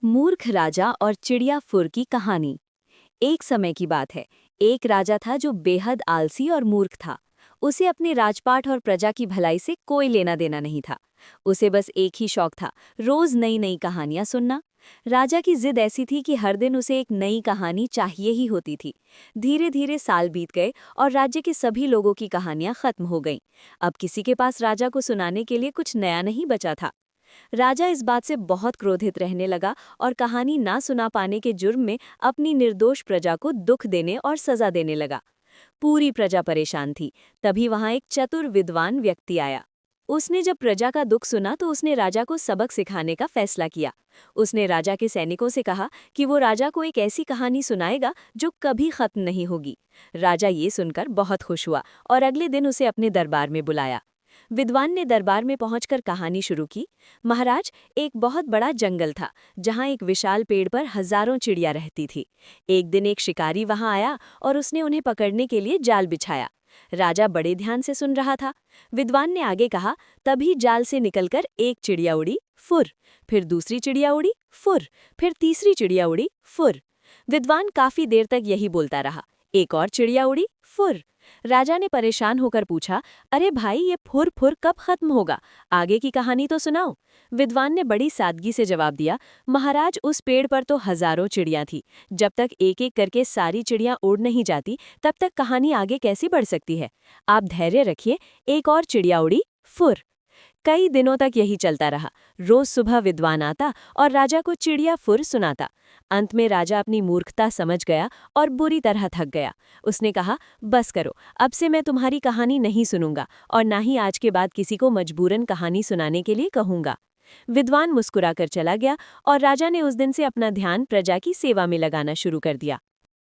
मूर्ख राजा और चिड़िया फुर की कहानी। एक समय की बात है। एक राजा था जो बेहद आलसी और मूर्ख था। उसे अपने राजपाट और प्रजा की भलाई से कोई लेना देना नहीं था। उसे बस एक ही शौक था, रोज नई नई कहानियां सुनना। राजा की जिद ऐसी थी कि हर दिन उसे एक नई कहानी चाहिए ही होती थी। धीरे धीरे साल बीत गए और राज्य के सभी लोगों की कहानियां खत्म हो गईं। अब किसी के पास राजा को सुनाने के लिए कुछ नया नहीं बचा था। राजा इस बात से बहुत क्रोधित रहने लगा और कहानी ना सुना पाने के जुर्म में अपनी निर्दोष प्रजा को दुख देने और सजा देने लगा। पूरी प्रजा परेशान थी। तभी वहां एक चतुर विद्वान व्यक्ति आया। उसने जब प्रजा का दुख सुना तो उसने राजा को सबक सिखाने का फैसला किया। उसने राजा के सैनिकों से कहा कि वो राजा को एक ऐसी कहानी सुनाएगा जो कभी खत्म नहीं होगी। राजा ये सुनकर बहुत खुश हुआ और अगले दिन उसे अपने दरबार में बुलाया। विद्वान ने दरबार में पहुंचकर कहानी शुरू की। महाराज, एक बहुत बड़ा जंगल था जहां एक विशाल पेड़ पर हजारों चिड़िया रहती थी। एक दिन एक शिकारी वहां आया और उसने उन्हें पकड़ने के लिए जाल बिछाया। राजा बड़े ध्यान से सुन रहा था। विद्वान ने आगे कहा, तभी जाल से निकलकर एक चिड़िया उड़ी, फुर। फिर दूसरी चिड़िया उड़ी, फुर। फिर तीसरी चिड़िया उड़ी, फुर। विद्वान काफी देर तक यही बोलता रहा। एक और चिड़िया उड़ी, फुर। राजा ने परेशान होकर पूछा, अरे भाई, ये फुर फुर कब खत्म होगा? आगे की कहानी तो सुनाओ। विद्वान ने बड़ी सादगी से जवाब दिया, महाराज, उस पेड़ पर तो हजारों चिड़ियां थी। जब तक एक एक करके सारी चिड़ियां उड़ नहीं जाती तब तक कहानी आगे कैसे बढ़ सकती है? आप धैर्य रखिए। एक और चिड़िया उड़ी, फुर। कई दिनों तक यही चलता रहा। रोज सुबह विद्वान आता और राजा को चिड़िया फुर सुनाता। अंत में राजा अपनी मूर्खता समझ गया और बुरी तरह थक गया। उसने कहा, बस करो, अब से मैं तुम्हारी कहानी नहीं सुनूंगा और ना ही आज के बाद किसी को मजबूरन कहानी सुनाने के लिए कहूंगा। विद्वान मुस्कुराकर चला गया और राजा ने उस दिन से अपना ध्यान प्रजा की सेवा में लगाना शुरू कर दिया।